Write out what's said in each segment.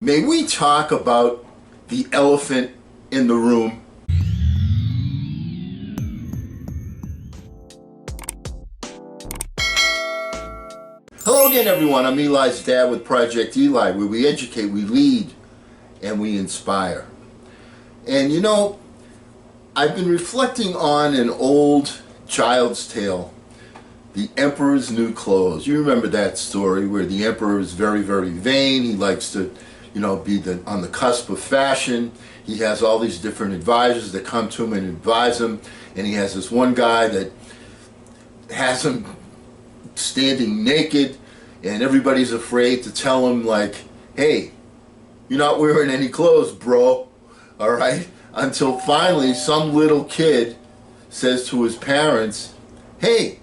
May we talk about the elephant in the room? Hello again, everyone. I'm Eli's dad with Project Eli, where we educate, we lead, and we inspire. And you know, I've been reflecting on an old child's tale, The Emperor's New Clothes. You remember that story where the emperor is very, very vain. He likes to, be on the cusp of fashion. He has all these different advisors that come to him and advise him. And he has this one guy that has him standing naked, and everybody's afraid to tell him, like, hey, you're not wearing any clothes, bro. All right? Until finally some little kid says to his parents, hey,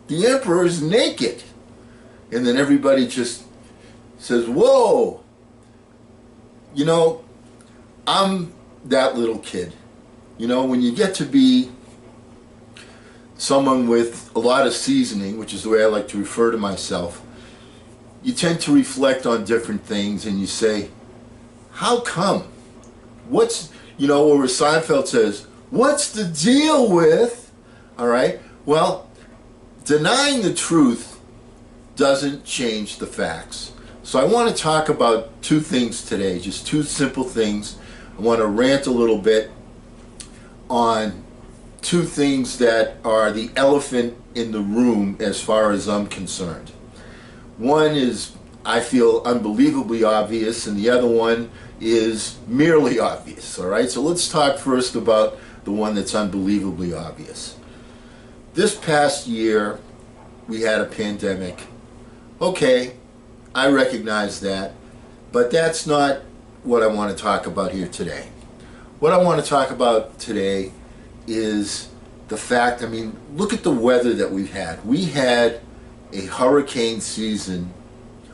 the emperor is naked. And then everybody just says, whoa. I'm that little kid. When you get to be someone with a lot of seasoning, which is the way I like to refer to myself, you tend to reflect on different things and you say, how come? Or Seinfeld says, what's the deal with? All right? Well, denying the truth doesn't change the facts. So I want to talk about two things today, just two simple things. I want to rant a little bit on two things that are the elephant in the room as far as I'm concerned. One is, I feel, unbelievably obvious, and the other one is merely obvious. All right, so let's talk first about the one that's unbelievably obvious. This past year, we had a pandemic. Okay, I recognize that, but that's not what I want to talk about here today. What I want to talk about today is the fact, look at the weather that we've had. We had a hurricane season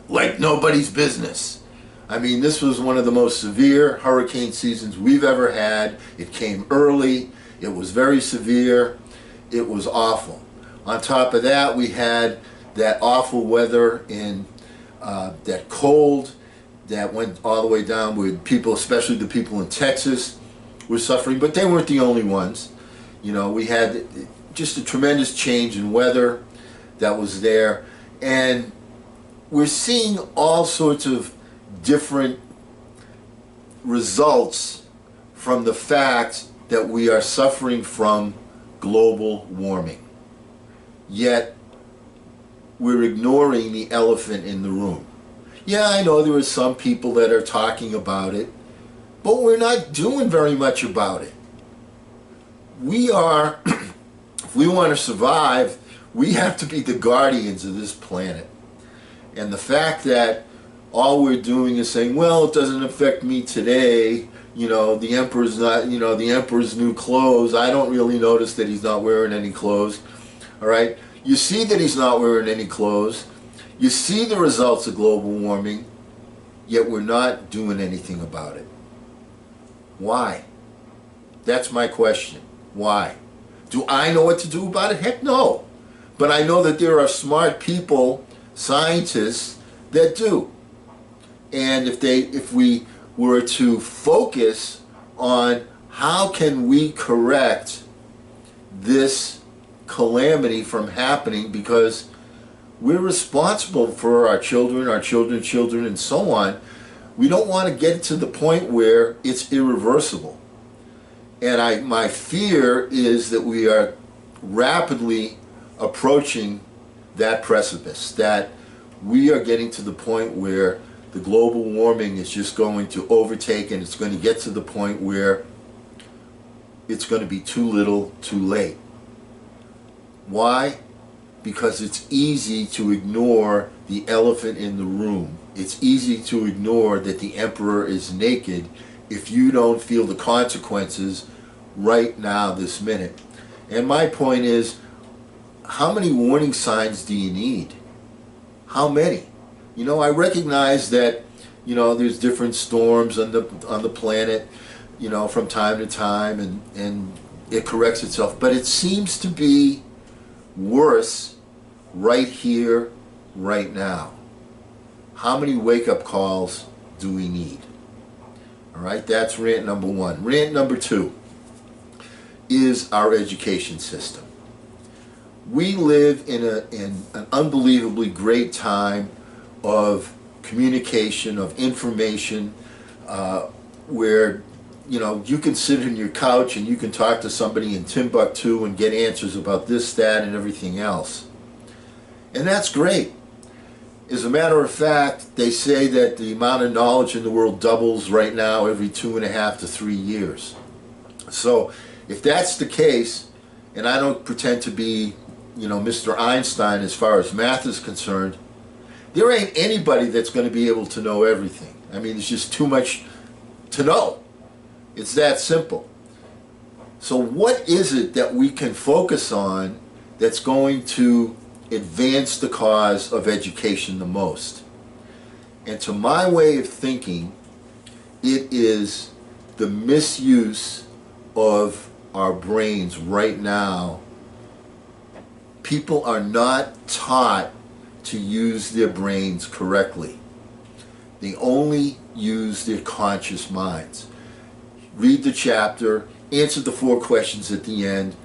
like nobody's business. This was one of the most severe hurricane seasons we've ever had. It came early. It was very severe. It was awful. On top of that, we had that awful weather in that cold that went all the way down with people, especially the people in Texas, were suffering, but they weren't the only ones. We had just a tremendous change in weather that was there, and we're seeing all sorts of different results from the fact that we are suffering from global warming. Yet we're ignoring the elephant in the room. Yeah, I know there are some people that are talking about it, but we're not doing very much about it. We are, if we want to survive, we have to be the guardians of this planet. And the fact that all we're doing is saying, well, it doesn't affect me today, the emperor's not, the emperor's new clothes, I don't really notice that he's not wearing any clothes. All right? You see that he's not wearing any clothes. You see the results of global warming, yet we're not doing anything about it. Why? That's my question. Why? Do I know what to do about it? Heck no. But I know that there are smart people, scientists, that do. And if we were to focus on how can we correct this calamity from happening, because we're responsible for our children's children, and so on. We don't want to get to the point where it's irreversible. And my fear is that we are rapidly approaching that precipice, that we are getting to the point where the global warming is just going to overtake, and it's going to get to the point where it's going to be too little, too late. Why? Because it's easy to ignore the elephant in the room. It's easy to ignore that the emperor is naked if you don't feel the consequences right now, this minute. And my point is, how many warning signs do you need? How many? I recognize that, there's different storms on the planet, from time to time, and it corrects itself. But it seems to be worse right here, right now. How many wake-up calls do we need? All right, that's rant number one. Rant number two is our education system. We live in an unbelievably great time of communication, of information, where you can sit on your couch and you can talk to somebody in Timbuktu and get answers about this, that, and everything else. And that's great. As a matter of fact, they say that the amount of knowledge in the world doubles right now every 2.5 to 3 years. So if that's the case, and I don't pretend to be, Mr. Einstein as far as math is concerned, there ain't anybody that's going to be able to know everything. I mean, there's just too much to know. It's that simple. So what is it that we can focus on that's going to advance the cause of education the most? And to my way of thinking, it is the misuse of our brains right now. People are not taught to use their brains correctly. They only use their conscious minds. Read the chapter, answer the 4 questions at the end.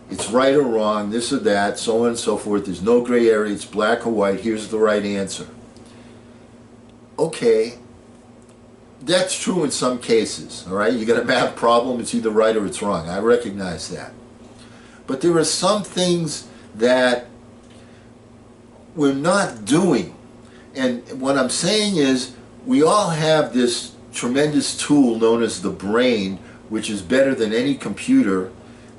It's right or wrong, this or that, so on and so forth. There's no gray area, it's black or white, here's the right answer. Okay, that's true in some cases, all right? You got a math problem, it's either right or it's wrong. I recognize that. But there are some things that we're not doing. And what I'm saying is, we all have this tremendous tool known as the brain, which is better than any computer,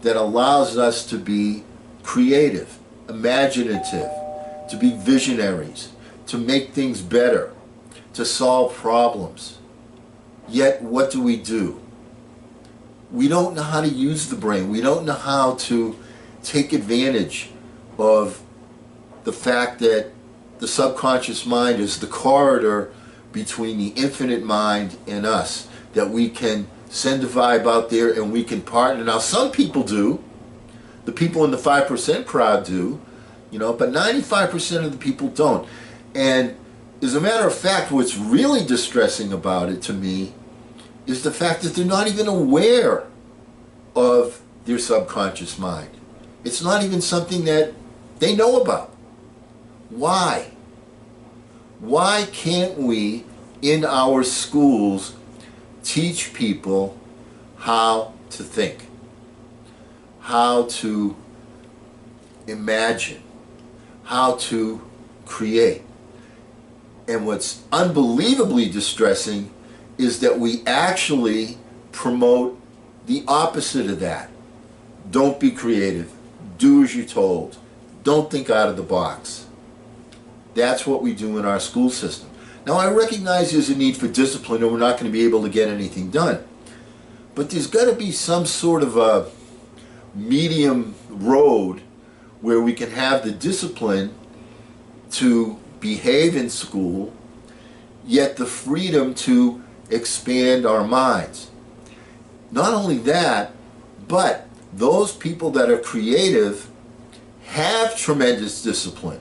that allows us to be creative, imaginative, to be visionaries, to make things better, to solve problems. Yet what do? We don't know how to use the brain. We don't know how to take advantage of the fact that the subconscious mind is the corridor between the infinite mind and us, that we can send a vibe out there and we can partner. Now some people do, the people in the 5% crowd do, but 95% of the people don't. And as a matter of fact, what's really distressing about it to me is the fact that they're not even aware of their subconscious mind. It's not even something that they know about. Why? Why can't we, in our schools, teach people how to think, how to imagine, how to create? And what's unbelievably distressing is that we actually promote the opposite of that. Don't be creative. Do as you're told. Don't think out of the box. That's what we do in our school system. Now I recognize there's a need for discipline or we're not going to be able to get anything done. But there's got to be some sort of a medium road where we can have the discipline to behave in school, yet the freedom to expand our minds. Not only that, but those people that are creative have tremendous discipline.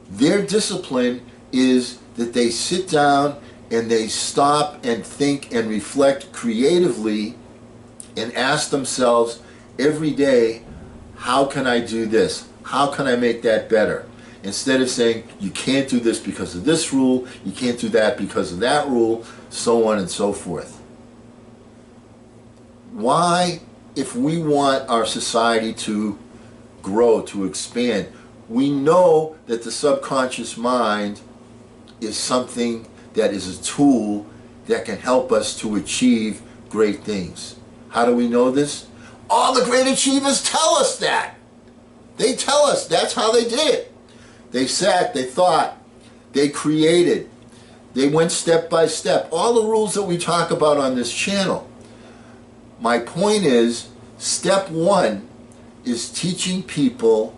Their discipline is that they sit down and they stop and think and reflect creatively and ask themselves every day, how can I do this? How can I make that better? Instead of saying, you can't do this because of this rule, you can't do that because of that rule, so on and so forth. Why, if we want our society to grow, to expand, we know that the subconscious mind is something that is a tool that can help us to achieve great things. How do we know this? All the great achievers tell us that. They tell us that's how they did it. They sat, they thought, they created, they went step by step. All the rules that we talk about on this channel. My point is, step one is teaching people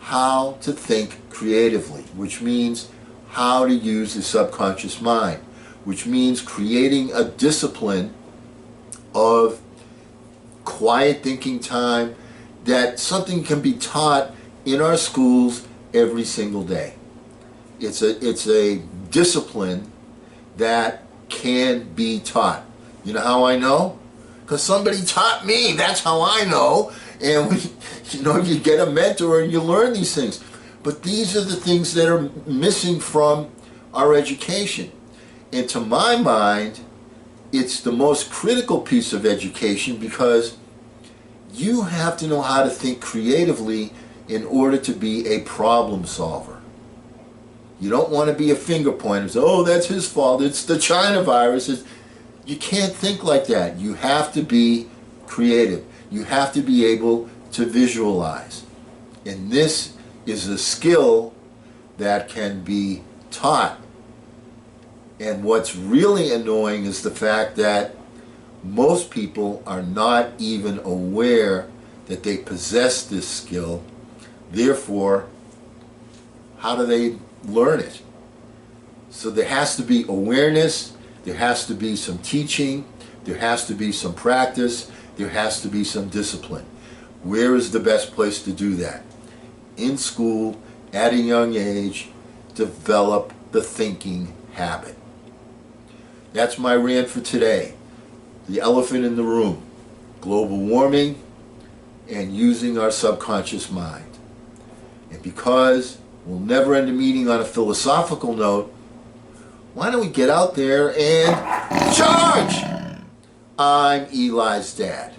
how to think creatively, which means how to use the subconscious mind, which means creating a discipline of quiet thinking time, that something can be taught in our schools every single day. It's a discipline that can be taught. You know how I know? Because somebody taught me. That's how I know. And you get a mentor and you learn these things. But these are the things that are missing from our education. And to my mind, it's the most critical piece of education, because you have to know how to think creatively in order to be a problem solver. You don't want to be a finger pointer. Say, oh, that's his fault. It's the China virus. You can't think like that. You have to be creative. You have to be able to visualize. And this is a skill that can be taught. And what's really annoying is the fact that most people are not even aware that they possess this skill. Therefore, how do they learn it? So there has to be awareness, there has to be some teaching, there has to be some practice, there has to be some discipline. Where is the best place to do that? In school, at a young age, develop the thinking habit. That's my rant for today. The elephant in the room, global warming and using our subconscious mind. And because we'll never end a meeting on a philosophical note, why don't we get out there and charge? I'm Eli's dad.